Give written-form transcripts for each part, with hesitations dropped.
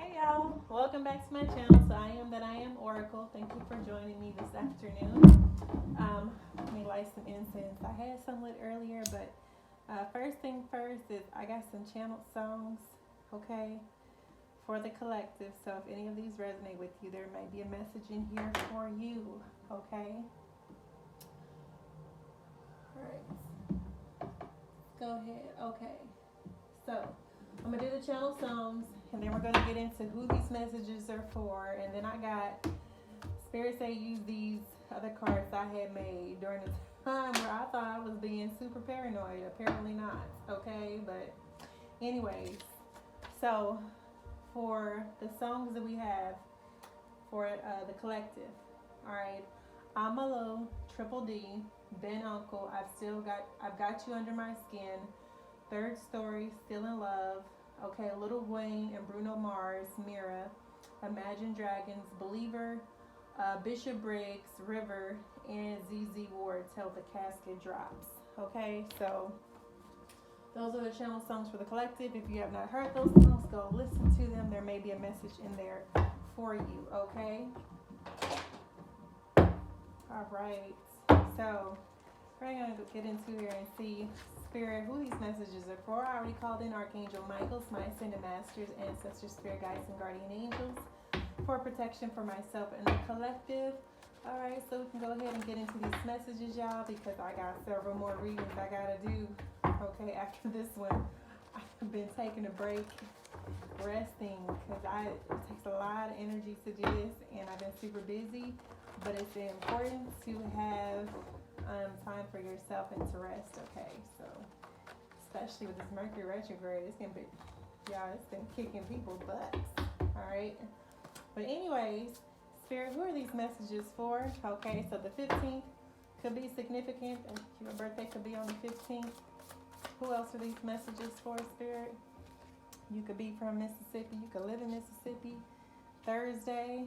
Hey y'all, welcome back to my channel. So I am that I am Oracle. Thank you for joining me this afternoon. Let me light some incense. I had some lit earlier, but first thing first is I got some channeled songs, okay, for the collective. So if any of these resonate with you, there may be a message in here for you, okay? Alright, go ahead, okay. So I'm gonna do the channel songs, and then we're gonna get into who these messages are for. And then I got Spirit say use these other cards I had made during the time where I thought I was being super paranoid. Apparently not. Okay, but anyways, so for the songs that we have for the collective, all right, Amalo, Triple D, Ben Uncle, I've got you under my skin. Third Story, Still in Love, okay, Lil Wayne and Bruno Mars, Mira, Imagine Dragons, Believer, Bishop Briggs, River, and ZZ Ward, Till the Casket Drops. Okay, so those are the channel songs for the collective. If you have not heard those songs, go listen to them. There may be a message in there for you, okay? All right, so we're going to get into here and see Spirit, who these messages are for. I already called in Archangel Michael, my ascended masters, ancestors, spirit guides, and guardian angels for protection for myself and the collective. Alright, so we can go ahead and get into these messages, y'all, because I got several more readings I gotta do. Okay, after this one, I've been taking a break, resting, because it takes a lot of energy to do this, and I've been super busy, but it's important to have time for yourself and to rest, okay? So, especially with this Mercury retrograde, it's gonna be, y'all, it's been kicking people's butts, alright? But anyways, Spirit, who are these messages for? Okay, so the 15th could be significant. Your birthday could be on the 15th. Who else are these messages for, Spirit? You could be from Mississippi. You could live in Mississippi. Thursday,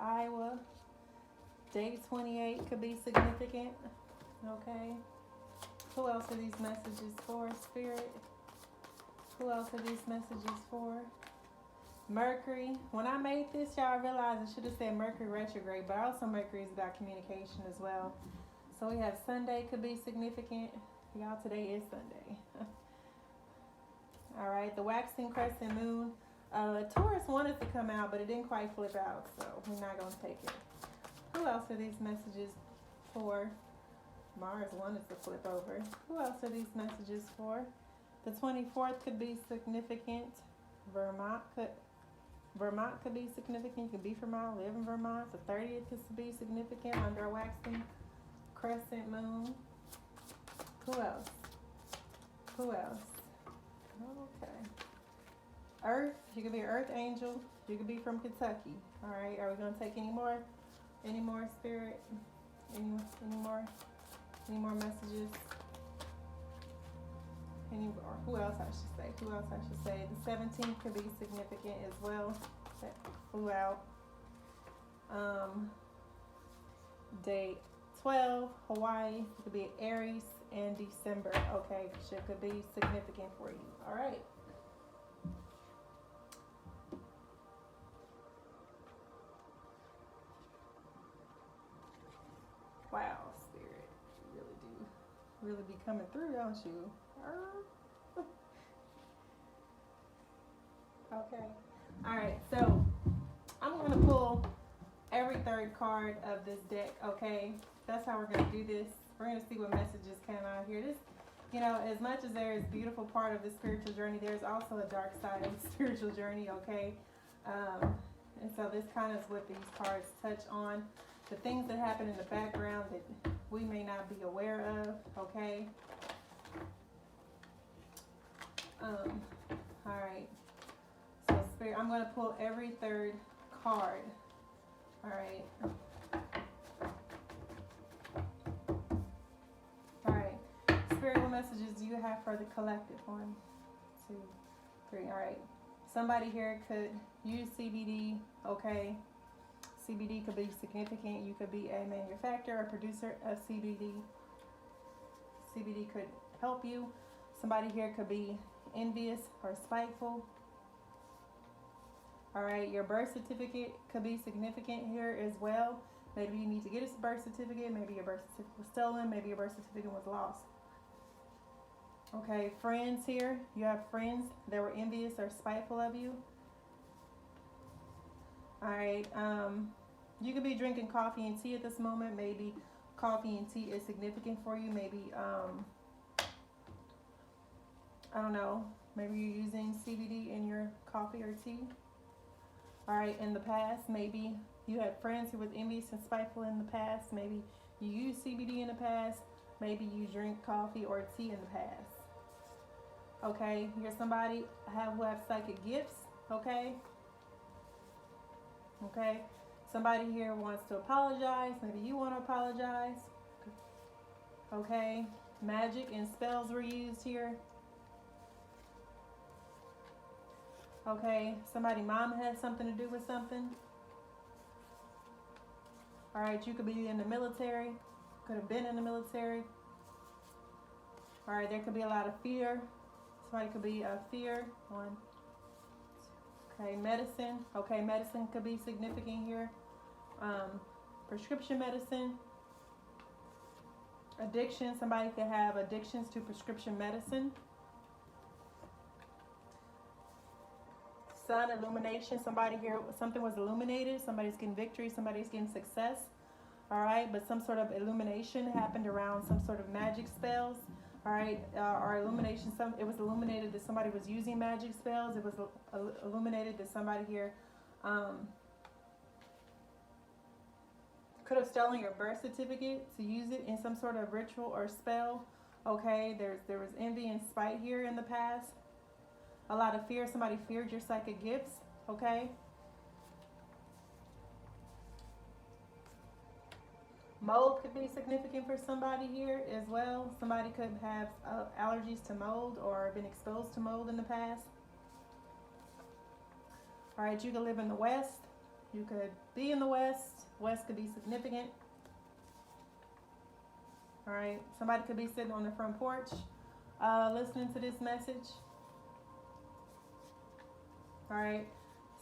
Iowa. Day 28 could be significant. Okay. Who else are these messages for, Spirit? Who else are these messages for? Mercury. When I made this, y'all realized I should have said Mercury retrograde, but also Mercury is about communication as well. So we have Sunday could be significant. Y'all, today is Sunday. All right, the waxing crescent moon. Taurus wanted to come out, but it didn't quite flip out, so we're not going to take it. Who else are these messages for? Mars wanted to flip over. Who else are these messages for? The 24th could be significant. Vermont could be significant. You could be from Vermont, live in Vermont. The 30th could be significant under a waxing crescent moon. Who else? Who else? Okay. Earth. You could be an Earth angel. You could be from Kentucky. All right. Are we gonna take any more? Any more, Spirit? Any more? Any more messages? Or who else I should say? Who else I should say? The 17th could be significant as well. That flew out. Date 12, Hawaii. It could be Aries and December. Okay, shit could be significant for you. All right. Wow, Spirit, you really be coming through, don't you? Okay. All right. So I'm going to pull every third card of this deck. Okay. That's how we're going to do this. We're going to see what messages come out here. This, you know, as much as there is a beautiful part of the spiritual journey, there's also a dark side of the spiritual journey. Okay. And so this kind of is what these cards touch on. The things that happen in the background that we may not be aware of. Okay. All right. So Spirit, I'm going to pull every third card. All right. All right. Spirit, what messages do you have for the collective? 1, 2, 3. All right. Somebody here could use CBD. Okay. CBD could be significant. You could be a manufacturer or producer of CBD. CBD could help you. Somebody here could be envious or spiteful. All right, your birth certificate could be significant here as well. Maybe you need to get a birth certificate. Maybe your birth certificate was stolen. Maybe your birth certificate was lost. Okay, friends here. You have friends that were envious or spiteful of you. All right, you could be drinking coffee and tea at this moment. Maybe coffee and tea is significant for you. Maybe, I don't know, maybe you're using CBD in your coffee or tea. All right, in the past, maybe you had friends who were envious and spiteful in the past. Maybe you used CBD in the past. Maybe you drink coffee or tea in the past. Okay, you're somebody who have psychic gifts. Okay. Okay, somebody here wants to apologize. Maybe you want to apologize. Okay, magic and spells were used here. Okay, somebody mom had something to do with something. All right, you could be in the military. Could have been in the military. All right, there could be a lot of fear. Somebody could be a fear. One. Okay, medicine. Okay, medicine could be significant here. Prescription medicine. Addiction. Somebody could have addictions to prescription medicine. Sun, illumination. Somebody here, something was illuminated. Somebody's getting victory. Somebody's getting success. All right, but some sort of illumination happened around some sort of magic spells. All right, or illumination. It was illuminated that somebody was using magic spells. It was illuminated that somebody here could have stolen your birth certificate to use it in some sort of ritual or spell. Okay, there was envy and spite here in the past. A lot of fear. Somebody feared your psychic gifts. Okay. Mold could be significant for somebody here as well. Somebody could have allergies to mold or been exposed to mold in the past. All right, you could live in the West. You could be in the West. West could be significant. All right, somebody could be sitting on the front porch listening to this message. All right,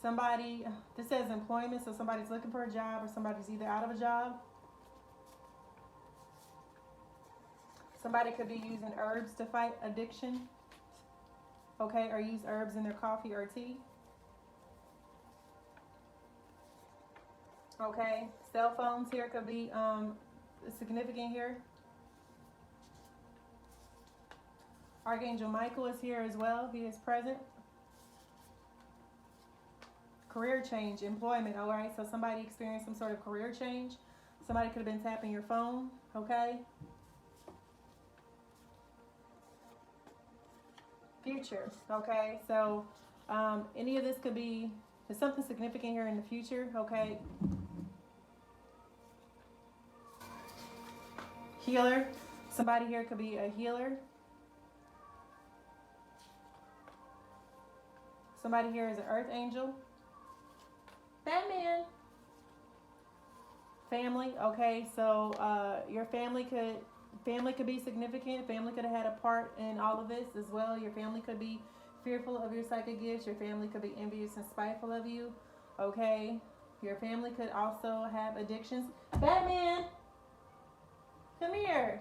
somebody, this says employment, so somebody's looking for a job or somebody's either out of a job. Somebody could be using herbs to fight addiction. Okay, or use herbs in their coffee or tea. Okay, cell phones here could be significant here. Archangel Michael is here as well. He is present. Career change, employment. All right, so somebody experienced some sort of career change. Somebody could have been tapping your phone. Okay. Future. Okay, so any of this could be, there's something significant here in the future. Okay. Healer. Somebody here could be a healer. Somebody here is an earth angel. Batman. Family. Okay, so your family could be significant. Family could have had a part in all of this as well. Your family could be fearful of your psychic gifts. Your family could be envious and spiteful of you. Okay. Your family could also have addictions. Batman, come here.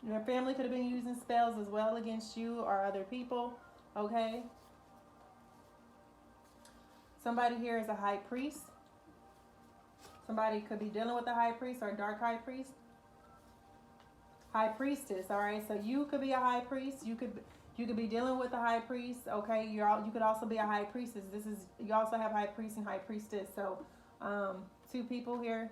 Your family could have been using spells as well against you or other people. Okay. Somebody here is a high priest. Somebody could be dealing with a high priest or a dark high priest. High priestess, all right? So you could be a high priest. You could be dealing with a high priest, okay? You could also be a high priestess. You also have high priest and high priestess. So two people here.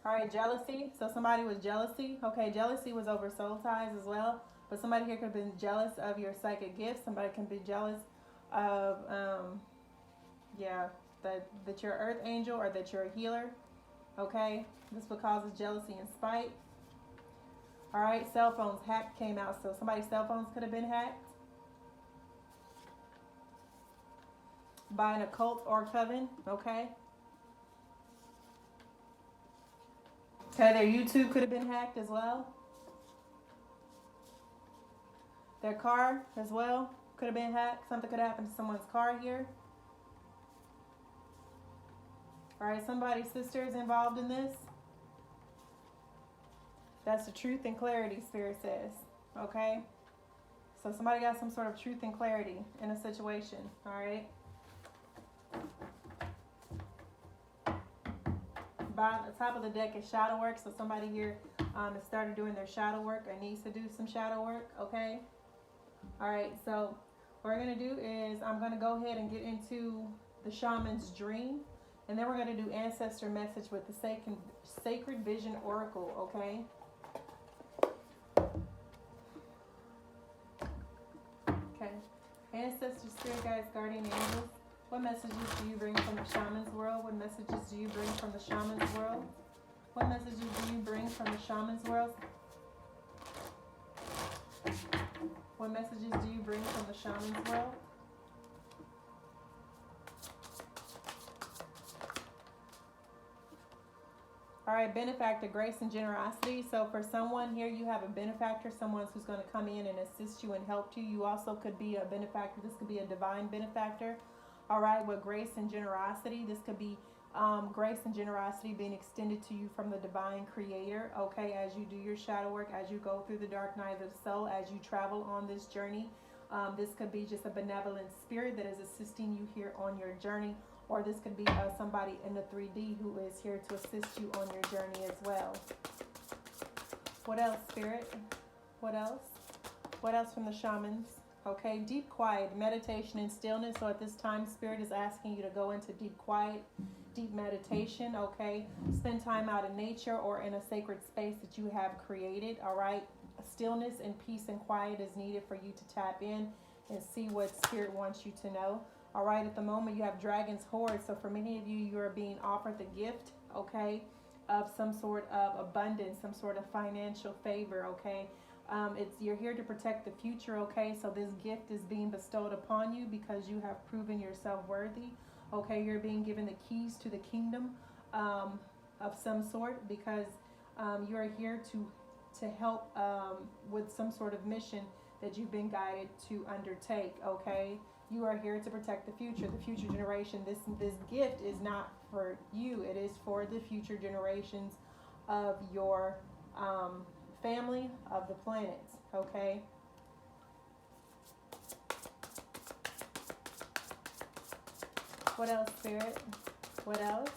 All right, jealousy. So somebody was jealousy. Okay, jealousy was over soul ties as well. But somebody here could have been jealous of your psychic gifts. Somebody can be jealous of that you're an earth angel or that you're a healer. Okay, this what causes jealousy and spite. All right, cell phones hacked came out, so somebody's cell phones could have been hacked by an occult or coven. Okay, their YouTube could have been hacked as well. Their car as well could have been hacked. Something could happen to someone's car here. All right, somebody's sister is involved in this. That's the truth and clarity, Spirit says. Okay? So somebody got some sort of truth and clarity in a situation. All right? By the top of the deck is shadow work. So somebody here has started doing their shadow work or needs to do some shadow work. Okay? All right. So what we're going to do is I'm going to go ahead and get into the shaman's dream. And then we're going to do ancestor message with the sacred vision oracle. Okay? Okay. Ancestor, spirit guides, guardian angels. What messages do you bring from the shaman's world? What messages do you bring from the shaman's world? What messages do you bring from the shaman's world? What messages do you bring from the shaman's world? All right, benefactor, grace and generosity. So for someone here, you have a benefactor, someone who's going to come in and assist you and help you. You also could be a benefactor. This could be a divine benefactor. All right, with grace and generosity. This could be grace and generosity being extended to you from the divine creator. Okay, as you do your shadow work, as you go through the dark night of the soul, as you travel on this journey. This could be just a benevolent spirit that is assisting you here on your journey. Or this could be somebody in the 3D who is here to assist you on your journey as well. What else, Spirit? What else? What else from the shamans? Okay, deep quiet, meditation and stillness. So at this time, Spirit is asking you to go into deep quiet, deep meditation, okay? Spend time out in nature or in a sacred space that you have created, all right? Stillness and peace and quiet is needed for you to tap in and see what Spirit wants you to know. All right, at the moment you have Dragon's Hoard. So for many of you, you are being offered the gift, okay, of some sort of abundance, some sort of financial favor, okay. You're here to protect the future, okay. So this gift is being bestowed upon you because you have proven yourself worthy, okay. You're being given the keys to the kingdom of some sort because you are here to help with some sort of mission that you've been guided to undertake, okay. You are here to protect the future generation. This gift is not for you. It is for the future generations of your family, of the planet, okay? What else, Spirit? What else?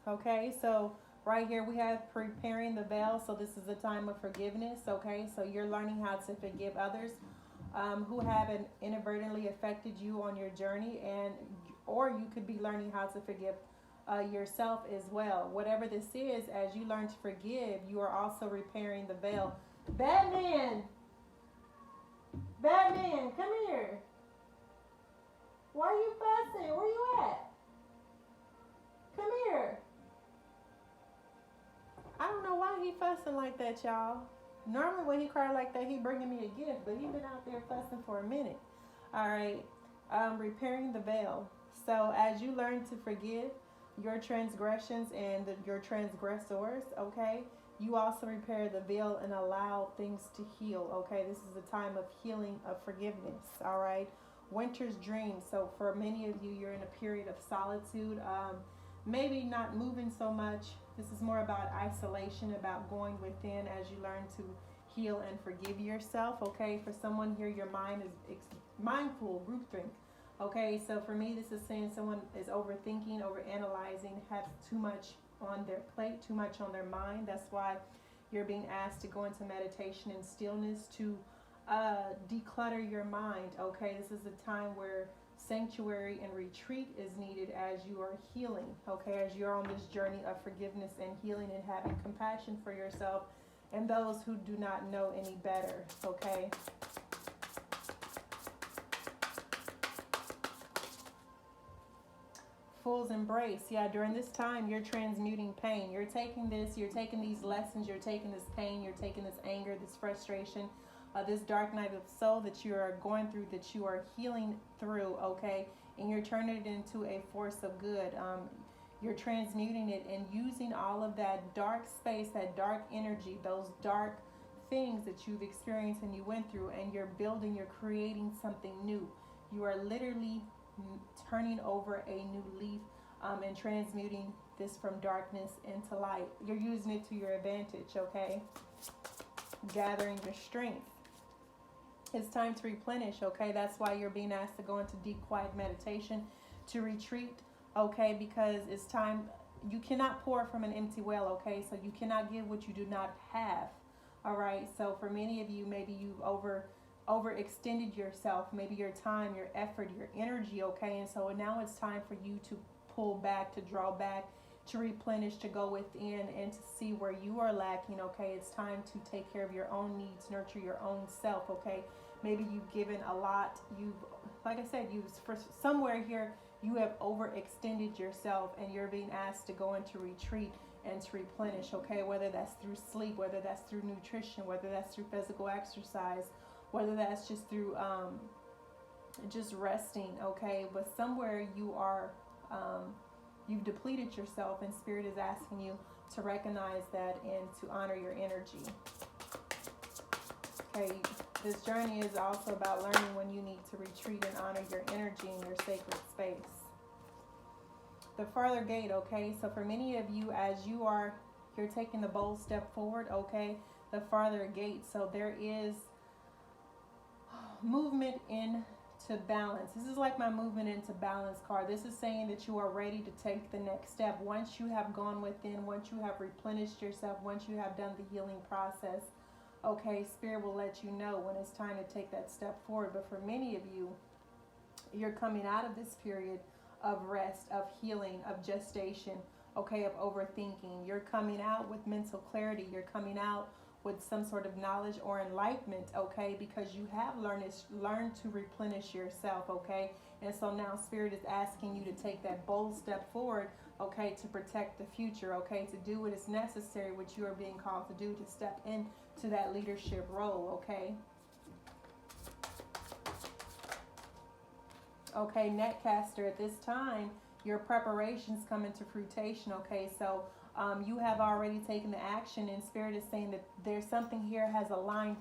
Okay, so right here we have preparing the veil. So this is a time of forgiveness, okay? So you're learning how to forgive others who have inadvertently affected you on your journey, or you could be learning how to forgive yourself as well. Whatever this is, as you learn to forgive, you are also repairing the veil. Batman, come here. Why are you fussing? Where you at? Come here. I don't know why he fussing like that, y'all. Normally when he cried like that, he bringing me a gift, but he been out there fussing for a minute. All right, repairing the veil. So as you learn to forgive your transgressions and your transgressors, okay, you also repair the veil and allow things to heal, okay. This is a time of healing, of forgiveness, all right. Winter's dream. So for many of you, you're in a period of solitude, maybe not moving so much. This is more about isolation, about going within as you learn to heal and forgive yourself, okay? For someone here, your mind is mindful, groupthink, okay? So for me, this is saying someone is overthinking, overanalyzing, have too much on their plate, too much on their mind. That's why you're being asked to go into meditation and stillness to declutter your mind, okay? This is a time where sanctuary and retreat is needed as you are healing, okay, as you're on this journey of forgiveness and healing and having compassion for yourself and those who do not know any better, okay. Fool's embrace. Yeah, during this time you're transmuting pain. You're taking these lessons, you're taking this pain, you're taking this anger, this frustration, this dark night of the soul that you are going through, that you are healing through, okay, and you're turning it into a force of good. You're transmuting it and using all of that dark space, that dark energy, those dark things that you've experienced and you went through, and you're building, you're creating something new. You are literally turning over a new leaf, and transmuting this from darkness into light. You're using it to your advantage, okay? Gathering your strength. It's time to replenish, okay? That's why you're being asked to go into deep, quiet meditation, to retreat, okay? Because it's time. You cannot pour from an empty well, okay? So you cannot give what you do not have, all right? So for many of you, maybe you've overextended yourself, maybe your time, your effort, your energy, okay? And so now it's time for you to pull back, to draw back, to replenish, to go within and to see where you are lacking, okay? It's time to take care of your own needs, nurture your own self, okay? Maybe you've given a lot. Like I said, for somewhere here, you have overextended yourself, and you're being asked to go into retreat and to replenish, okay? Whether that's through sleep, whether that's through nutrition, whether that's through physical exercise, whether that's just through just resting, okay? But somewhere you are, you've depleted yourself, and Spirit is asking you to recognize that and to honor your energy. Okay, this journey is also about learning when you need to retreat and honor your energy in your sacred space. The farther gate, okay? So for many of you, as you're taking the bold step forward, okay? The farther gate. So there is movement into balance. This is like my movement into balance card. This is saying that you are ready to take the next step. Once you have gone within, once you have replenished yourself, once you have done the healing process, okay, Spirit will let you know when it's time to take that step forward. But for many of you, you're coming out of this period of rest, of healing, of gestation, okay, of overthinking. You're coming out with mental clarity. You're coming out with some sort of knowledge or enlightenment, okay, because you have learned to replenish yourself, okay? And so now Spirit is asking you to take that bold step forward, okay, to protect the future, okay, to do what is necessary, what you are being called to do, to step into that leadership role, okay? Okay, Netcaster, at this time, your preparations come into fruition, okay? So you have already taken the action, and Spirit is saying that there's something here has aligned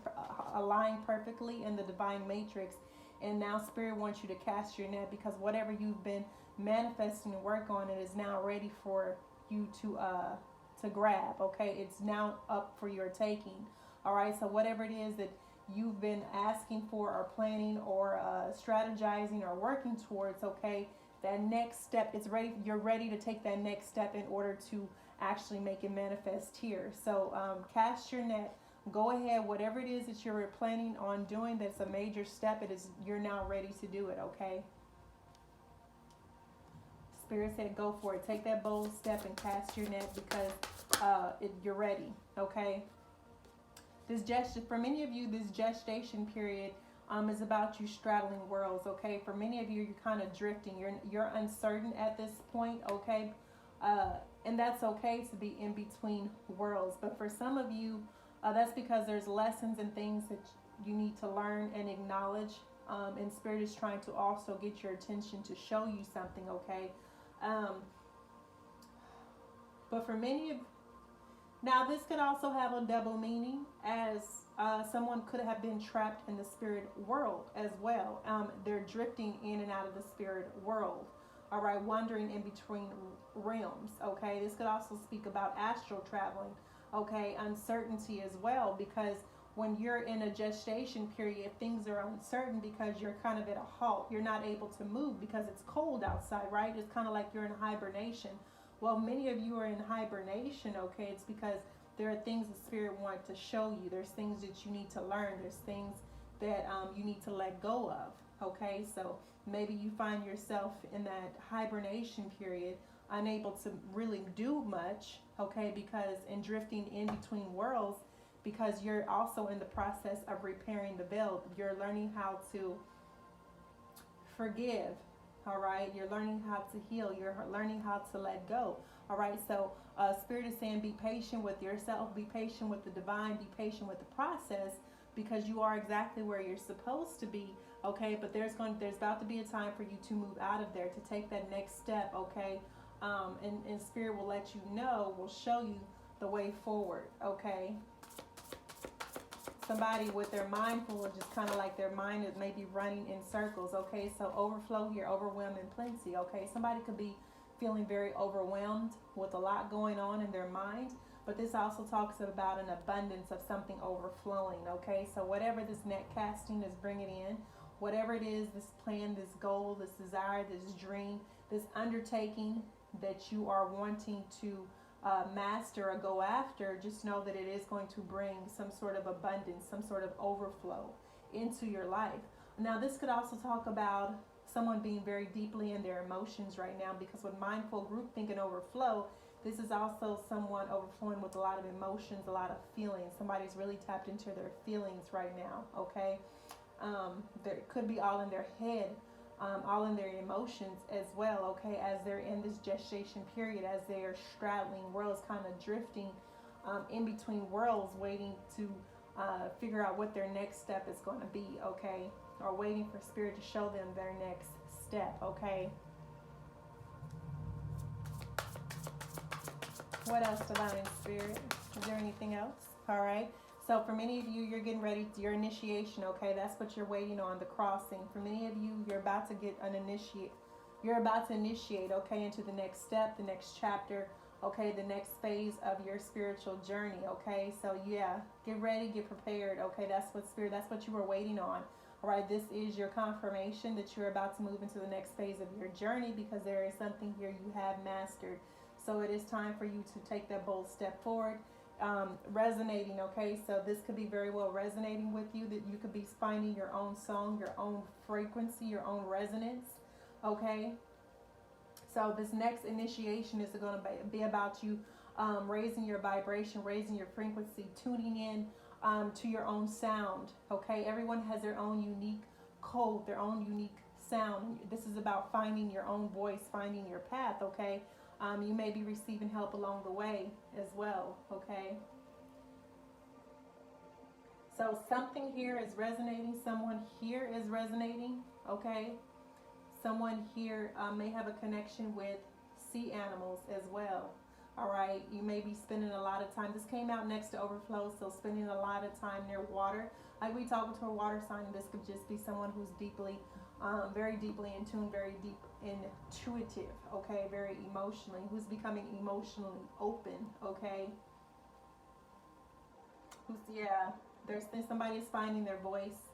perfectly in the divine matrix. And now Spirit wants you to cast your net, because whatever you've been manifesting and work on, it is now ready for you to grab, okay? It's now up for your taking, all right? So whatever it is that you've been asking for or planning or strategizing or working towards, okay, that next step, it's ready. You're ready to take that next step in order to actually make it manifest here. So cast your net, go ahead, whatever it is that you're planning on doing, that's a major step, you're now ready to do it, okay? Spirit said go for it. Take that bold step and cast your net, because you're ready, okay? This gesture, for many of you, this gestation period is about you straddling worlds, okay? For many of you, you're kind of drifting. You're uncertain at this point, okay? And that's okay to be in between worlds. But for some of you, that's because there's lessons and things that you need to learn and acknowledge. And Spirit is trying to also get your attention to show you something, okay? But for many of now, this could also have a double meaning, as someone could have been trapped in the spirit world as well. They're drifting in and out of the spirit world, all right, wandering in between realms, okay? This could also speak about astral traveling, okay, uncertainty as well, because when you're in a gestation period, things are uncertain because you're kind of at a halt. You're not able to move because it's cold outside, right? It's kind of like you're in hibernation. Well, many of you are in hibernation, okay? It's because there are things the Spirit wants to show you. There's things that you need to learn. There's things that you need to let go of, okay? So maybe you find yourself in that hibernation period, unable to really do much, okay? Because in drifting in between worlds, because you're also in the process of repairing the veil. You're learning how to forgive. All right, you're learning how to heal. You're learning how to let go. All right, so Spirit is saying be patient with yourself, be patient with the divine, be patient with the process, because you are exactly where you're supposed to be. Okay, but there's about to be a time for you to move out of there, to take that next step. Okay, and Spirit will let you know, will show you the way forward. Okay. somebody with their mind full is just kind of like their mind is maybe running in circles. Okay, so overflow here, overwhelm and plenty. Okay, somebody could be feeling very overwhelmed with a lot going on in their mind, but this also talks about an abundance of something overflowing. Okay, so whatever this net casting is bringing in, whatever it is, this plan, this goal, this desire, this dream, this undertaking that you are wanting to master or go after, just know that it is going to bring some sort of abundance, some sort of overflow into your life. Now, this could also talk about someone being very deeply in their emotions right now, because with mindful group think and overflow, this is also someone overflowing with a lot of emotions, a lot of feelings. Somebody's really tapped into their feelings right now, okay? There could be all in their head, all in their emotions as well, okay, as they're in this gestation period, as they are straddling worlds, kind of drifting in between worlds, waiting to figure out what their next step is going to be, okay, or waiting for spirit to show them their next step, okay. What else, divine spirit? Is there anything else? All right. So for many of you, you're getting ready to your initiation, okay? That's what you're waiting on, the crossing. For many of you, you're about to get an initiate. You're about to initiate, okay, into the next step, the next chapter, okay, the next phase of your spiritual journey, okay? So yeah, get ready, get prepared, okay? That's what spirit, that's what you were waiting on. All right, this is your confirmation that you're about to move into the next phase of your journey, because there is something here you have mastered. So it is time for you to take that bold step forward. Resonating, okay, so this could be very well resonating with you, that you could be finding your own song, your own frequency, your own resonance, okay. So this next initiation is going to be about you raising your vibration, raising your frequency, tuning in to your own sound, okay. Everyone has their own unique code, their own unique sound. This is about finding your own voice, finding your path, okay. You may be receiving help along the way as well, okay? So something here is resonating. Someone here is resonating, okay? Someone here may have a connection with sea animals as well, all right? You may be spending a lot of time. This came out next to overflow, so spending a lot of time near water. Like we talking to a water sign, this could just be someone who's deeply very deeply in tune, very deep intuitive, okay, very emotionally, who's becoming emotionally open, okay. Yeah, there's somebody is finding their voice,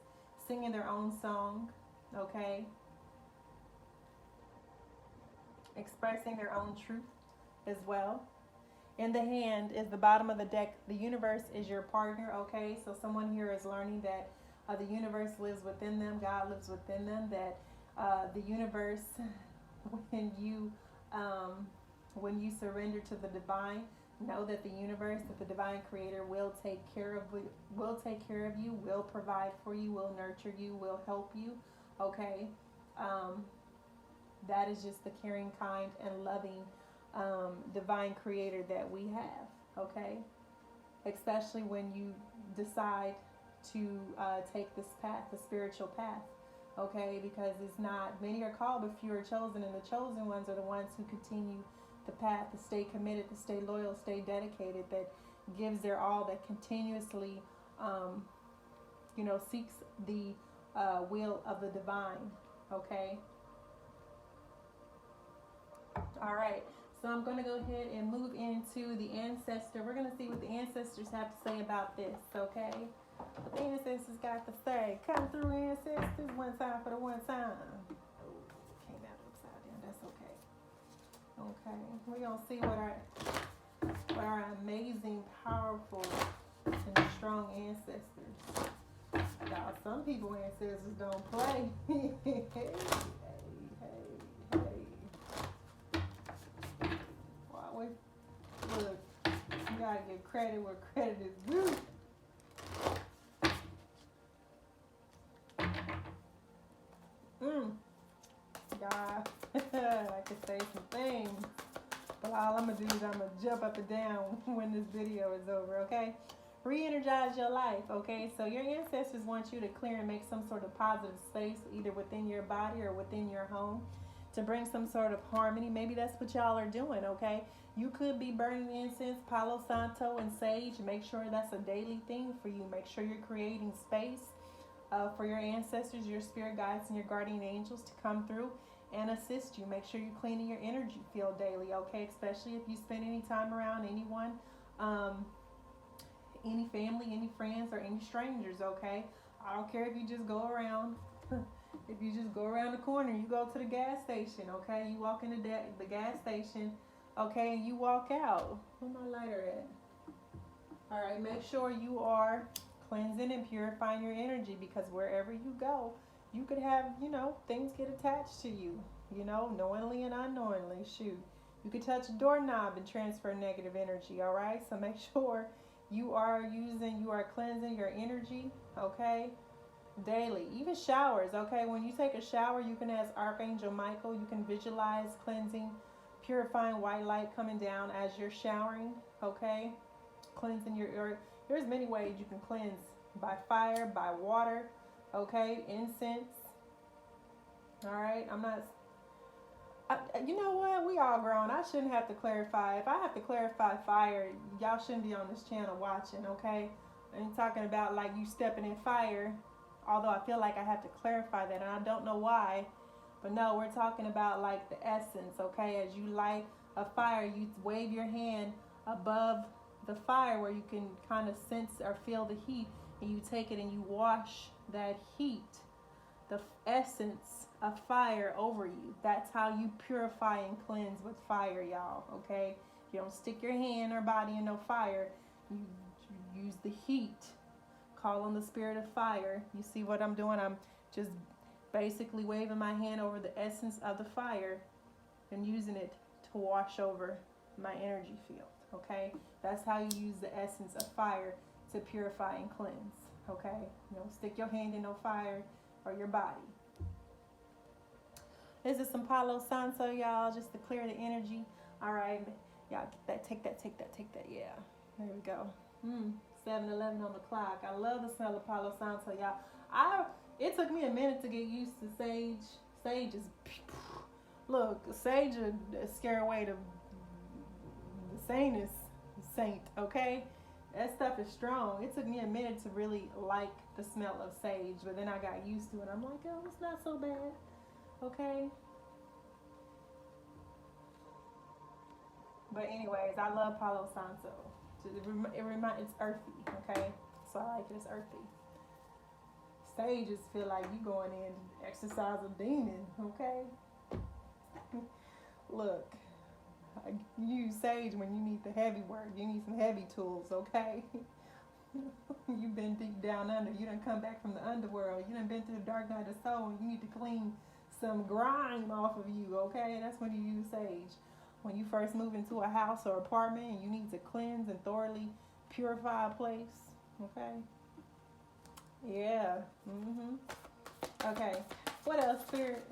singing their own song, okay, expressing their own truth as well. In the hand is the bottom of the deck. The universe is your partner, okay, so someone here is learning that the universe lives within them, God lives within them, that the universe, when you surrender to the divine, know that the universe, that the divine creator will take care of you, will provide for you, will nurture you, will help you, okay. That is just the caring, kind, and loving divine creator that we have, okay. Especially when you decide to take this path, the spiritual path, okay, because it's not, many are called but few are chosen, and the chosen ones are the ones who continue the path, to stay committed, to stay loyal, stay dedicated, that gives their all, that continuously seeks the will of the divine, okay. All right, so I'm going to go ahead and move into the ancestor. We're going to see what the ancestors have to say about this, okay. What the ancestors got to say. Come through, ancestors. One time for the one time. Oh, came out upside down. That's okay. Okay. We're going to see what our amazing, powerful, and strong ancestors. Now, some people ancestors don't play. hey. Wow, look, you got to give credit where credit is due. God, I could say some things, but all I'm going to do is I'm going to jump up and down when this video is over, okay? Re-energize your life, okay? So your ancestors want you to clear and make some sort of positive space, either within your body or within your home, to bring some sort of harmony. Maybe that's what y'all are doing, okay? You could be burning incense, Palo Santo, and sage. Make sure that's a daily thing for you. Make sure you're creating space for your ancestors, your spirit guides, and your guardian angels to come through and assist you. Make sure you're cleaning your energy field daily, okay? Especially if you spend any time around anyone, any family, any friends, or any strangers, okay? I don't care if you just go around. If you just go around the corner, you go to the gas station, okay? You walk into the gas station, okay, and you walk out. Where's my lighter at? All right, make sure you are cleansing and purifying your energy, because wherever you go, you could have, things get attached to you, knowingly and unknowingly. Shoot, you could touch a doorknob and transfer negative energy, all right? So make sure you are cleansing your energy, okay, daily. Even showers, okay? When you take a shower, you can ask Archangel Michael. You can visualize cleansing, purifying white light coming down as you're showering, okay? Cleansing there's many ways you can cleanse: by fire, by water, okay? Incense. All right, you know what? We all grown. I shouldn't have to clarify. If I have to clarify fire, y'all shouldn't be on this channel watching, okay? I'm talking about like you stepping in fire, although I feel like I have to clarify that, and I don't know why. But no, we're talking about like the essence, okay? As you light a fire, you wave your hand above the fire where you can kind of sense or feel the heat, and you take it and you wash that heat, the essence of fire, over you. That's how you purify and cleanse with fire, y'all, okay? You don't stick your hand or body in no fire. You use the heat. Call on the spirit of fire. You see what I'm doing? I'm just basically waving my hand over the essence of the fire and using it to wash over my energy field, okay? That's how you use the essence of fire to purify and cleanse, okay? You don't stick your hand in no fire or your body. This is some Palo Santo, y'all, just to clear the energy. All right, y'all, take that, yeah. There we go. 7-11 on the clock. I love the smell of Palo Santo, y'all. It took me a minute to get used to sage. Sage is, look, sage will scare away the sanest saint, okay? That stuff is strong. It took me a minute to really like the smell of sage, but then I got used to it. I'm like, oh, it's not so bad, okay? But anyways, I love Palo Santo. It's earthy, okay? So I like it, it's earthy. Sages feel like you going in to exercise a demon, okay? Look, you use sage when you need the heavy work. You need some heavy tools, okay? You've been deep down under. You done come back from the underworld. You done been through the dark night of soul, and you need to clean some grime off of you, okay? That's when you use sage. When you first move into a house or apartment and you need to cleanse and thoroughly purify a place, okay? Yeah. Okay. What else, Spirit?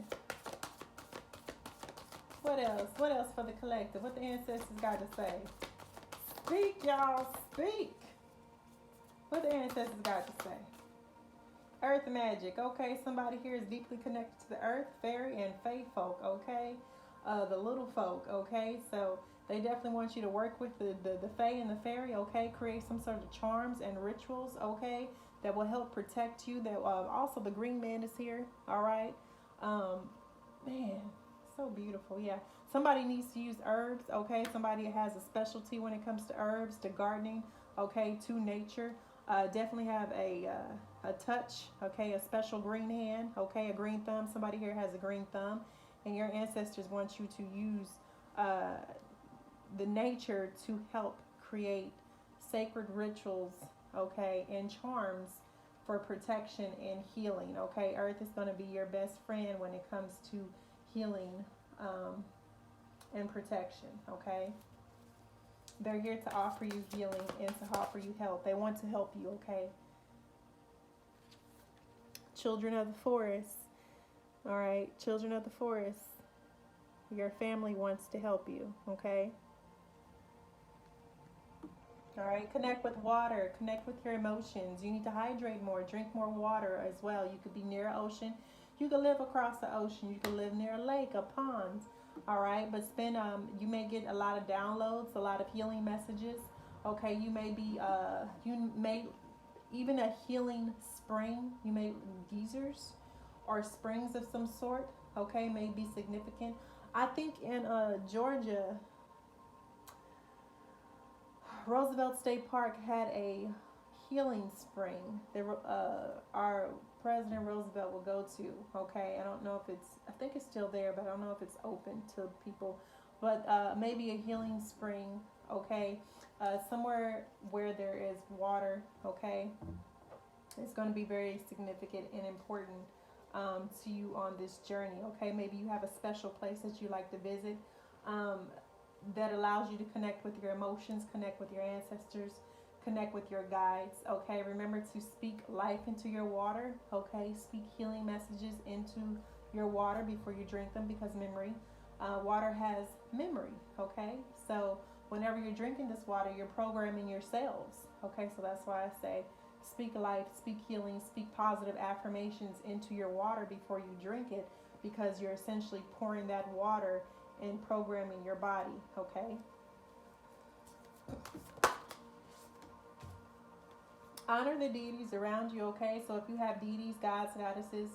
What else? What else for the collective? What the ancestors got to say? Speak, y'all. Speak. What the ancestors got to say? Earth magic. Okay, somebody here is deeply connected to the earth, fairy, and fae folk, okay? The little folk, okay? So they definitely want you to work with the fae and the fairy, okay? Create some sort of charms and rituals, okay? That will help protect you. That also the green man is here, all right? Man, so beautiful, yeah. Somebody needs to use herbs, okay? Somebody has a specialty when it comes to herbs, to gardening, okay, to nature. Definitely have a touch, okay, a special green hand, okay, a green thumb. Somebody here has a green thumb, and your ancestors want you to use the nature to help create sacred rituals, okay, and charms for protection and healing, okay? Earth is going to be your best friend when it comes to healing and protection, okay? They're here to offer you healing and to offer you help. They want to help you, okay? Children of the forest. All right, children of the forest. Your family wants to help you, okay? All right, connect with water. Connect with your emotions. You need to hydrate more. Drink more water as well. You could be near an ocean. You can live across the ocean. You can live near a lake, a pond. All right, but spend you may get a lot of downloads, a lot of healing messages. Okay, you may be you may even a healing spring. You may geysers or springs of some sort. Okay, may be significant. I think in Georgia, Roosevelt State Park had a healing spring. Our President Roosevelt will go to. Okay, I don't know if it's. I think it's still there, but I don't know if it's open to people. But maybe a healing spring. Okay, somewhere where there is water. Okay, it's going to be very significant and important to you on this journey. Okay, maybe you have a special place that you like to visit. That allows you to connect with your emotions, connect with your ancestors, connect with your guides. Okay, remember to speak life into your water. Okay, speak healing messages into your water before you drink them, because water has memory. Okay, so whenever you're drinking this water, you're programming yourselves. Okay, so that's why I say speak life, speak healing, speak positive affirmations into your water before you drink it, because you're essentially pouring that water and programming your body. Okay, honor the deities around you. Okay, so if you have deities, gods, goddesses,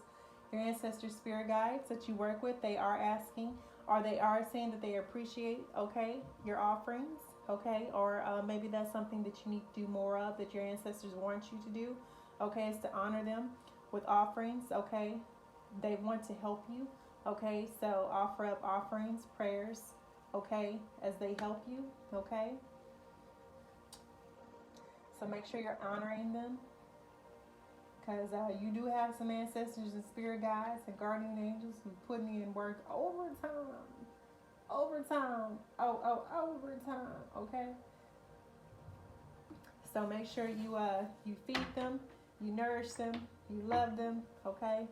your ancestors, spirit guides that you work with, they are asking, or they are saying that they appreciate, okay, your offerings. Okay, or maybe that's something that you need to do more of, that your ancestors want you to do. Okay, is to honor them with offerings. Okay, they want to help you. Okay, so offer up offerings, prayers, okay, as they help you. Okay, so make sure you're honoring them, because you do have some ancestors and spirit guides and guardian angels who putting in work overtime. Overtime. Overtime. Okay. So make sure you feed them, you nourish them, you love them. Okay.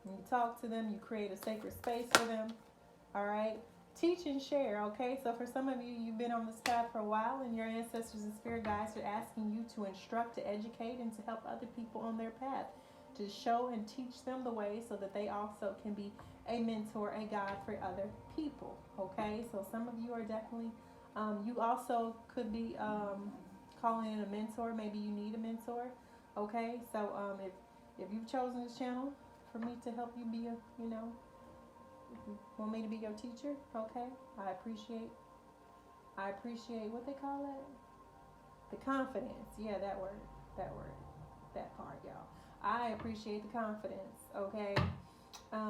You talk to them. You create a sacred space for them. All right. Teach and share. Okay. So for some of you, you've been on this path for a while, and your ancestors and spirit guides are asking you to instruct, to educate, and to help other people on their path, to show and teach them the way so that they also can be a mentor, a guide for other people. Okay, so some of you are definitely, you also could be calling in a mentor. Maybe you need a mentor. Okay, so if you've chosen this channel for me to help you be if you want me to be your teacher, okay, I appreciate what they call it, the confidence. Yeah, that word, that part, y'all. I appreciate the confidence. Okay.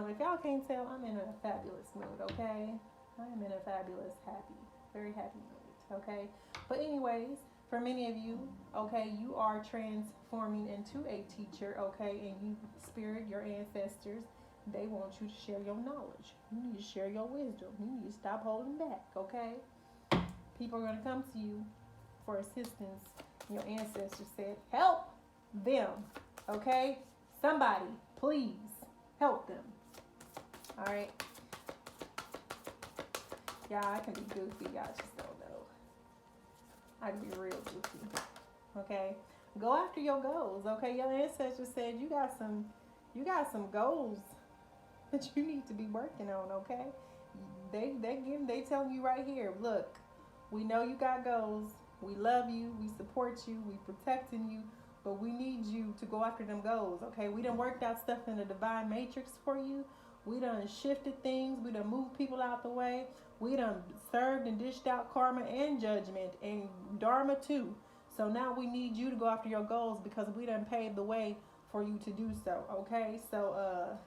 If y'all can't tell, I'm in a fabulous mood, okay? I am in a fabulous, very happy mood, okay? But anyways, for many of you, okay, you are transforming into a teacher, okay? And you, spirit, your ancestors, they want you to share your knowledge. You need to share your wisdom. You need to stop holding back, okay? People are going to come to you for assistance. Your ancestors said, help them, okay? Somebody, please. Help them. All right. Yeah, I can be goofy. Y'all just don't know. I can be real goofy. Okay. Go after your goals. Okay. Your ancestors said you got some goals that you need to be working on. Okay. They telling you right here. Look, we know you got goals. We love you. We support you. We protecting you. But we need you to go after them goals, okay? We done worked out stuff in the divine matrix for you. We done shifted things. We done moved people out the way. We done served and dished out karma and judgment and dharma too. So now we need you to go after your goals, because we done paved the way for you to do so, okay? So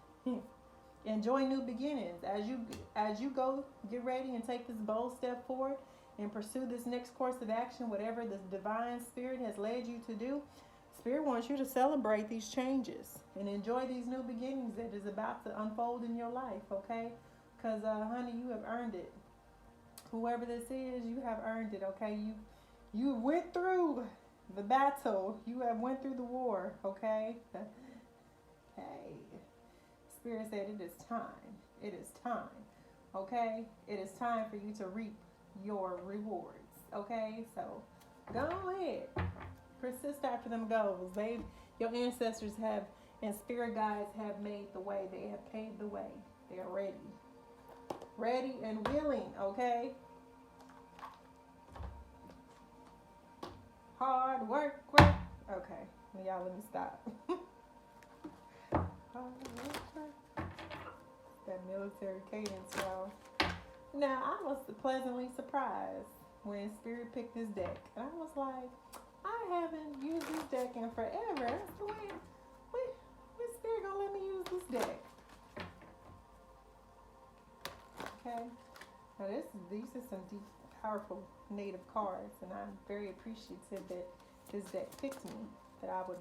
enjoy new beginnings. As you go, get ready and take this bold step forward and pursue this next course of action, whatever the divine spirit has led you to do. Spirit wants you to celebrate these changes and enjoy these new beginnings that is about to unfold in your life, okay? Because, honey, you have earned it. Whoever this is, you have earned it, okay? You went through the battle. You have went through the war, okay? Hey, Spirit said it is time. It is time, okay? It is time for you to reap your rewards, okay? So go ahead. Persist after them goals. Your ancestors have And spirit guides have made the way. They have paved the way. They are ready. Ready and willing, okay? Hard work, work. Okay, y'all let me stop. Hard work, work. That military cadence, y'all. Now, I was pleasantly surprised when Spirit picked this deck. And I was like, I haven't used this deck in forever. That's the way, when Spirit gonna let me use this deck? Okay. Now, these are some deep, powerful native cards. And I'm very appreciative that this deck picked me, that I would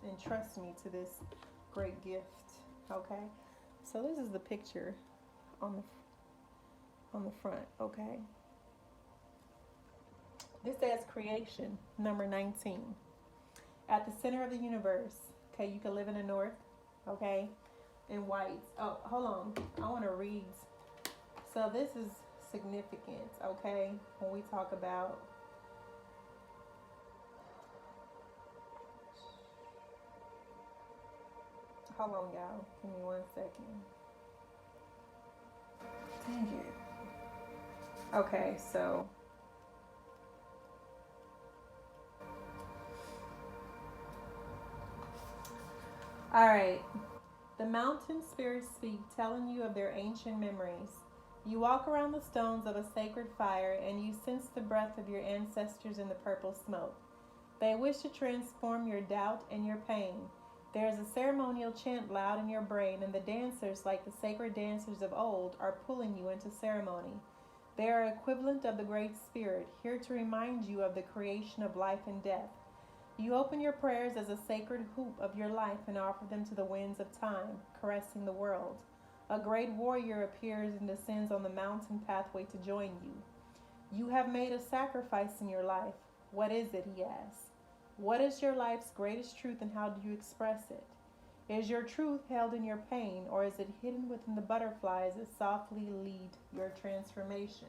entrust me to this great gift. Okay. So this is the picture on the front, okay? This says creation, number 19. At the center of the universe, okay, you can live in the north, okay, in whites. Oh, hold on, I want to read. So this is significant, okay, when we talk about hold on, y'all, give me 1 second. Dang it. Okay, so all right. The mountain spirits speak, telling you of their ancient memories. You walk around the stones of a sacred fire and you sense the breath of your ancestors in the purple smoke. They wish to transform your doubt and your pain. There is a ceremonial chant loud in your brain, and the dancers, like the sacred dancers of old, are pulling you into ceremony. They are equivalent of the Great Spirit, here to remind you of the creation of life and death. You open your prayers as a sacred hoop of your life and offer them to the winds of time, caressing the world. A great warrior appears and descends on the mountain pathway to join you. You have made a sacrifice in your life. What is it, he asks. What is your life's greatest truth and how do you express it? Is your truth held in your pain, or is it hidden within the butterflies that softly lead your transformation?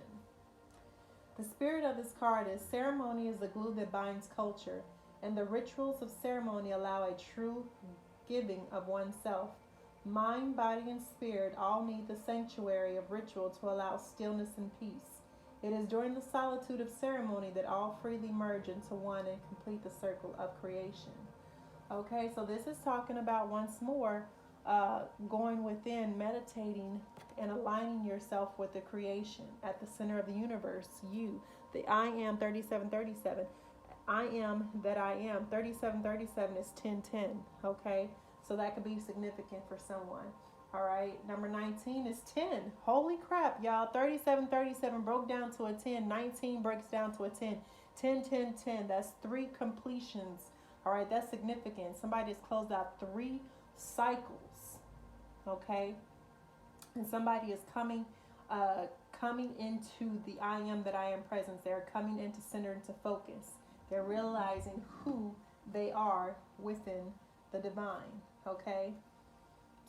The spirit of this card is ceremony is the glue that binds culture, and the rituals of ceremony allow a true giving of oneself. Mind, body, and spirit all need the sanctuary of ritual to allow stillness and peace. It is during the solitude of ceremony that all freely merge into one and complete the circle of creation. Okay, so this is talking about once more going within, meditating, and aligning yourself with the creation at the center of the universe. You, the I am 3737. I am that I am. 3737 is 1010. Okay, so that could be significant for someone. All right, number 19 is 10. Holy crap, y'all. 3737 broke down to a 10. 19 breaks down to a 10. 10, 10, 10. That's 3 completions. All right, that's significant. Somebody has closed out 3 cycles. Okay, and somebody is coming into the I am that I am presence. They're coming into center, into focus. They're realizing who they are within the divine. Okay.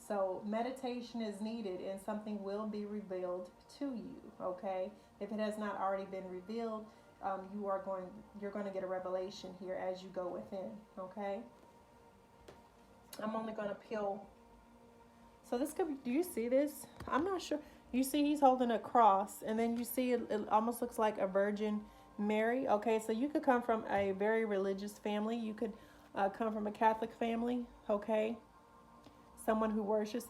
So meditation is needed and something will be revealed to you, okay? If it has not already been revealed, you're going to get a revelation here as you go within, okay? I'm only going to peel. So this could be, do you see this? I'm not sure. You see he's holding a cross, and then you see it almost looks like a Virgin Mary, okay? So you could come from a very religious family. You could come from a Catholic family, okay? Someone who worships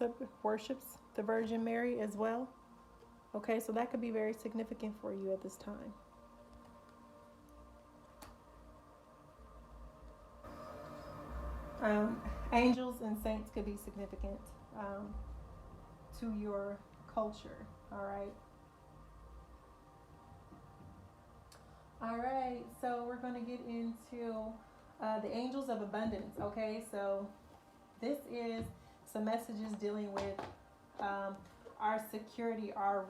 the Virgin Mary as well. Okay, so that could be very significant for you at this time. Angels and saints could be significant to your culture. All right. All right, so we're going to get into the angels of abundance. Okay, so this is some messages dealing with our security, our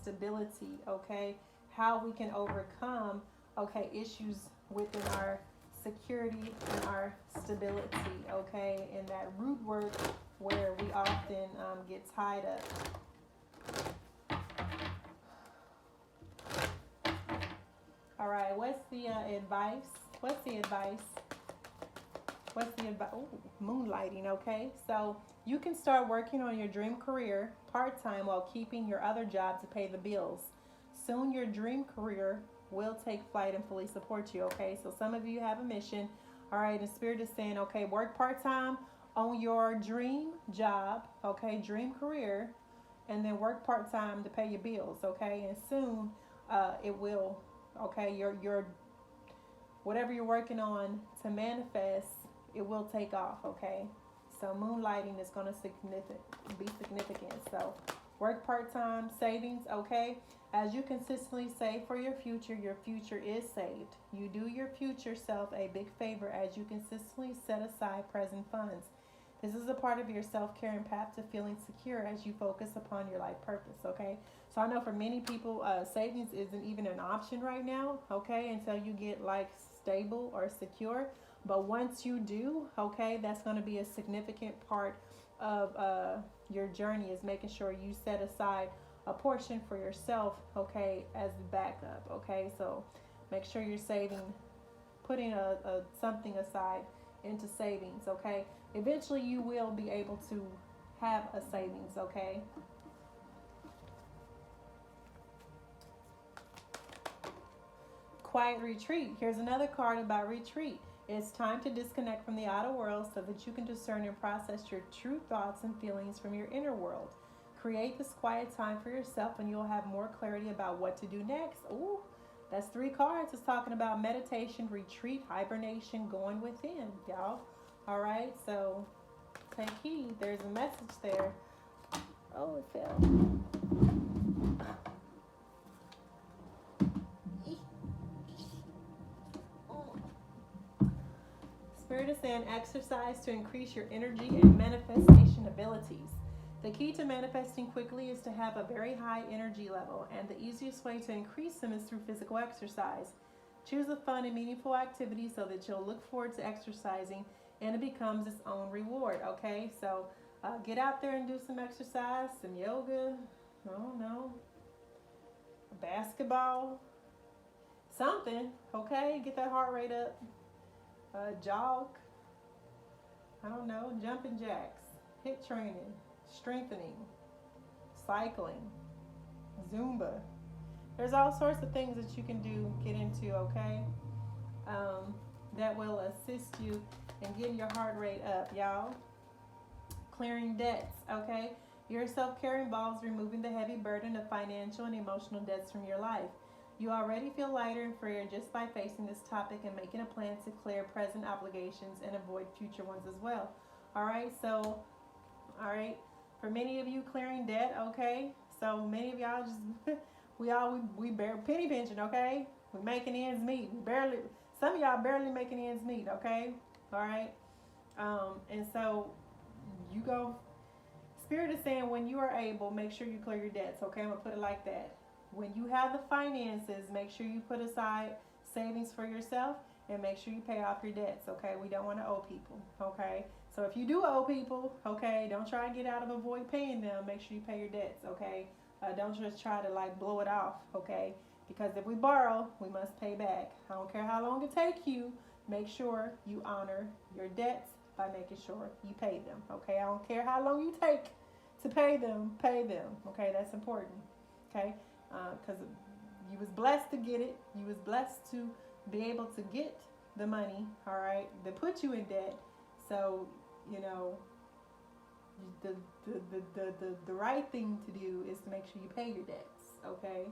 stability, okay? How we can overcome, okay, issues within our security and our stability, okay? And that root work where we often get tied up. All right, what's the advice? What's the advice What's the advice? Moonlighting, okay? So you can start working on your dream career part-time while keeping your other job to pay the bills. Soon your dream career will take flight and fully support you, okay? So some of you have a mission. All right, and Spirit is saying, okay, work part-time on your dream job, okay, dream career, and then work part-time to pay your bills, okay? And soon it will, okay, your whatever you're working on to manifest, it will take off, okay? So moonlighting is going to be significant. So work part-time, savings, okay? As you consistently save for your future is saved. You do your future self a big favor as you consistently set aside present funds. This is a part of your self-care and path to feeling secure as you focus upon your life purpose, okay? So I know for many people, savings isn't even an option right now, okay, until you get like stable or secure. But once you do, okay, that's going to be a significant part of your journey, is making sure you set aside a portion for yourself, okay, as backup, okay? So make sure you're saving, putting something aside into savings, okay? Eventually you will be able to have a savings, okay? Quiet retreat. Here's another card about retreat. It's time to disconnect from the outer world so that you can discern and process your true thoughts and feelings from your inner world. Create this quiet time for yourself and you'll have more clarity about what to do next. Ooh, that's 3 cards. It's talking about meditation, retreat, hibernation, going within, y'all. All right, so take heed. There's a message there. Oh, it fell. Spirit is saying exercise to increase your energy and manifestation abilities. The key to manifesting quickly is to have a very high energy level, and the easiest way to increase them is through physical exercise. Choose a fun and meaningful activity so that you'll look forward to exercising and it becomes its own reward, okay? So get out there and do some exercise, some yoga, I don't know, basketball, something, okay? Get that heart rate up. Jog, I don't know, jumping jacks, HIIT training, strengthening, cycling, Zumba. There's all sorts of things that you can do, get into, okay? That will assist you in getting your heart rate up, y'all. Clearing debts, okay? Your self-care involves removing the heavy burden of financial and emotional debts from your life. You already feel lighter and freer just by facing this topic and making a plan to clear present obligations and avoid future ones as well. All right, so, all right, for many of you, clearing debt, okay? So many of y'all just, we barely, penny pinching, okay? We're making ends meet. Some of y'all barely making ends meet, okay? All right, and so you go, Spirit is saying when you are able, make sure you clear your debts, okay? I'm going to put it like that. When you have the finances, make sure you put aside savings for yourself and make sure you pay off your debts, okay? We don't want to owe people, okay? So if you do owe people, okay, don't try to get out of a void paying them. Make sure you pay your debts, okay? Don't just try to like blow it off, okay? Because if we borrow, we must pay back. I don't care how long it takes you. Make sure you honor your debts by making sure you pay them, okay? I don't care how long you take to pay them, okay? That's important, okay? Because you was blessed to get it. You was blessed to be able to get the money, all right, that put you in debt. So, you know, the right thing to do is to make sure you pay your debts, okay?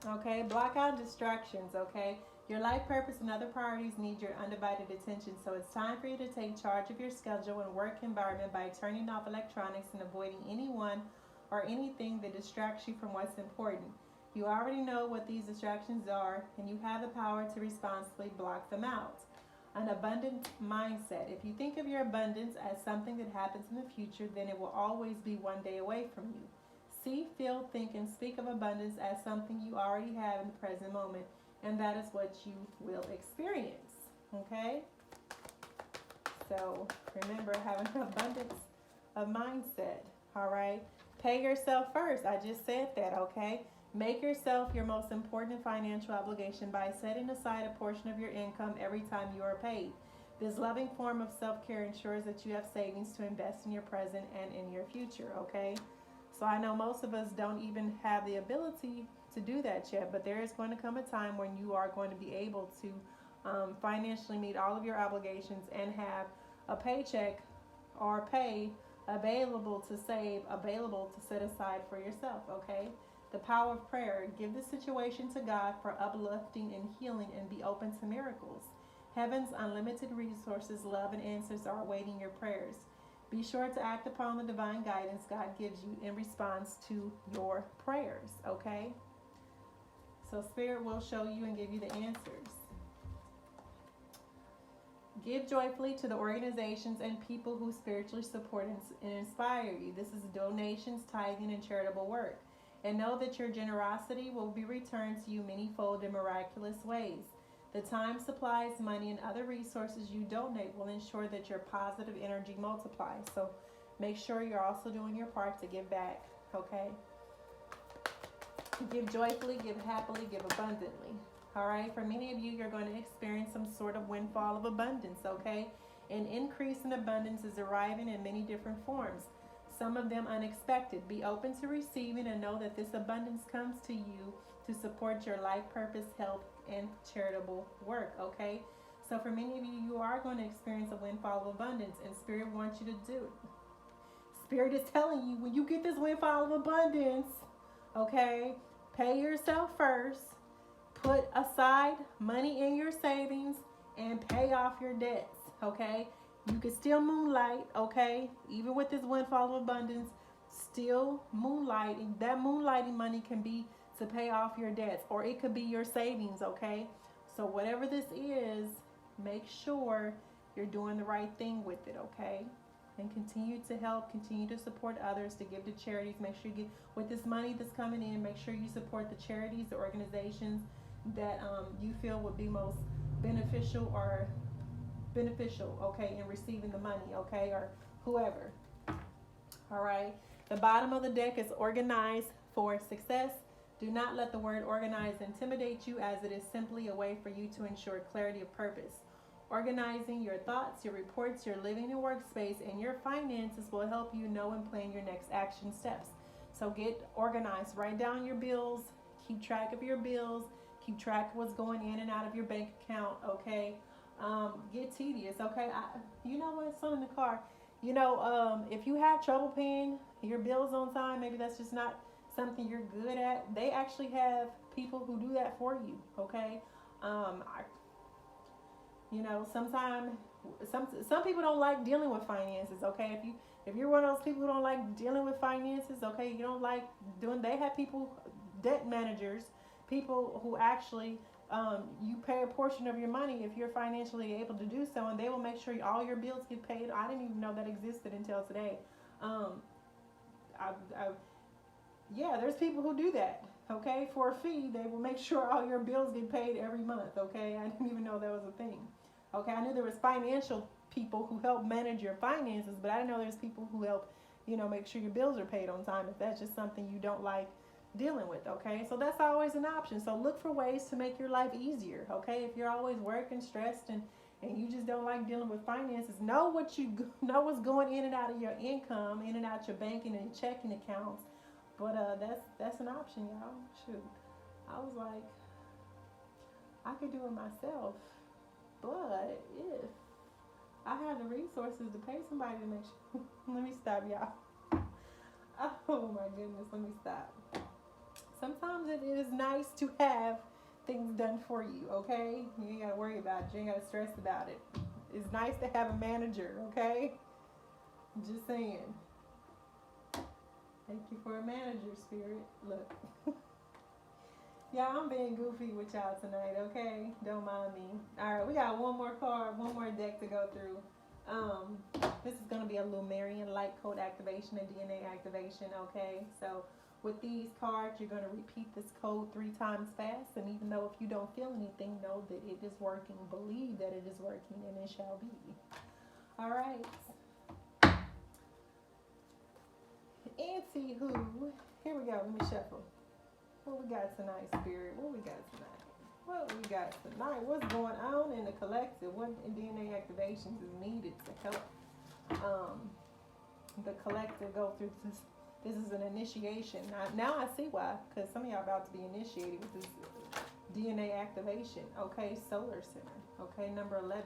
Okay, block out distractions, okay? Your life purpose and other priorities need your undivided attention, so it's time for you to take charge of your schedule and work environment by turning off electronics and avoiding anyone or anything that distracts you from what's important. You already know what these distractions are, and you have the power to responsibly block them out. An abundant mindset. If you think of your abundance as something that happens in the future, then it will always be one day away from you. See, feel, think, and speak of abundance as something you already have in the present moment, and that is what you will experience, okay? So remember, having an abundance of mindset, all right? Pay yourself first. I just said that, okay? Make yourself your most important financial obligation by setting aside a portion of your income every time you are paid. This loving form of self-care ensures that you have savings to invest in your present and in your future, okay? So I know most of us don't even have the ability to do that yet, but there is going to come a time when you are going to be able to financially meet all of your obligations and have a paycheck or pay available to save, available to set aside for yourself, okay? The power of prayer. Give the situation to God for uplifting and healing and be open to miracles. Heaven's unlimited resources, love, and answers are awaiting your prayers. Be sure to act upon the divine guidance God gives you in response to your prayers, okay? So Spirit will show you and give you the answers. Give joyfully to the organizations and people who spiritually support and inspire you. This is donations, tithing, and charitable work. And know that your generosity will be returned to you manyfold in miraculous ways. The time, supplies, money, and other resources you donate will ensure that your positive energy multiplies. So make sure you're also doing your part to give back, okay? Give joyfully, give happily, give abundantly. All right, for many of you, you're going to experience some sort of windfall of abundance, okay? An increase in abundance is arriving in many different forms, some of them unexpected. Be open to receiving and know that this abundance comes to you to support your life purpose, health, and charitable work, okay? So for many of you, you are going to experience a windfall of abundance, and Spirit wants you to do it. Spirit is telling you, when you get this windfall of abundance, okay, pay yourself first. Put aside money in your savings and pay off your debts, okay? You can still moonlight, okay? Even with this windfall of abundance, still moonlighting. That moonlighting money can be to pay off your debts, or it could be your savings, okay? So whatever this is, make sure you're doing the right thing with it, okay? And continue to help, continue to support others, to give to charities. Make sure you get, with this money that's coming in, make sure you support the charities, the organizations that you feel would be most beneficial, okay, in receiving the money, okay, or whoever. All right. The bottom of the deck is organized for success. Do not let the word organize intimidate you, as it is simply a way for you to ensure clarity of purpose. Organizing your thoughts, your reports, your living and workspace, and your finances will help you know and plan your next action steps. So get organized. Write down your bills. Keep track of your bills. Keep track of what's going in and out of your bank account, okay? Get tedious, okay? You know what? Some in the car. You know, if you have trouble paying your bills on time, maybe that's just not something you're good at. They actually have people who do that for you, okay? You know, sometimes some people don't like dealing with finances, okay? If you're one of those people who don't like dealing with finances, okay, you don't like doing. They have people, debt managers, people who actually you pay a portion of your money if you're financially able to do so, and they will make sure all your bills get paid. I didn't even know that existed until today. Yeah, there's people who do that, okay? For a fee, they will make sure all your bills get paid every month, okay? I didn't even know that was a thing. Okay, I knew there was financial people who help manage your finances, but I didn't know there's people who help, you know, make sure your bills are paid on time if that's just something you don't like dealing with, okay? So that's always an option. So look for ways to make your life easier, okay? If you're always working, stressed, and you just don't like dealing with finances, know what's going in and out of your income, in and out your banking and checking accounts. But that's an option, y'all. Shoot, I was like, I could do it myself, but if I have the resources to pay somebody to make sure, let me stop, y'all. Oh my goodness, let me stop. Sometimes it is nice to have things done for you, okay? You ain't gotta worry about it. You ain't gotta stress about it. It's nice to have a manager, okay? Just saying. Thank you for a manager, Spirit. Look. Yeah, I'm being goofy with y'all tonight, okay? Don't mind me. Alright, we got one more card, one more deck to go through. This is going to be a Lumerian light code activation and DNA activation, okay? So with these cards, you're going to repeat this code 3 times fast, and even though if you don't feel anything, know that it is working. Believe that it is working, and it shall be. Alright. Anywho, here we go. Let me shuffle. What we got tonight, Spirit? What we got tonight? What we got tonight? What's going on in the collective? What DNA activations is needed to help the collective go through this? This is an initiation. Now I see why, because some of y'all about to be initiated with this DNA activation. Okay, solar center. Okay, number 11.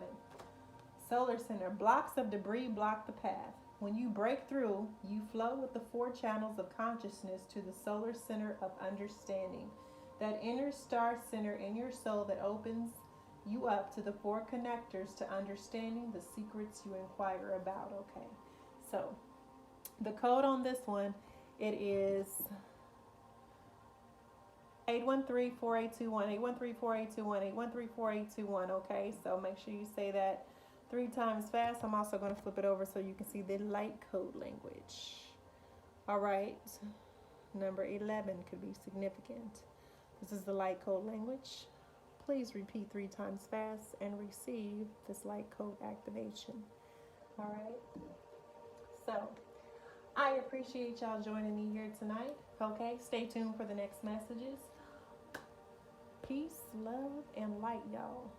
Solar center. Blocks of debris block the path. When you break through, you flow with the 4 channels of consciousness to the solar center of understanding. That inner star center in your soul that opens you up to the 4 connectors to understanding the secrets you inquire about. Okay, so the code on this one, it is 813-4821, 813-4821, 813-4821. Okay, so make sure you say that 3 times fast. I'm also going to flip it over so you can see the light code language. All right, number 11 could be significant. This is the light code language. Please repeat 3 times fast and receive this light code activation. All right, so I appreciate y'all joining me here tonight. Okay, stay tuned for the next messages. Peace, love, and light, y'all.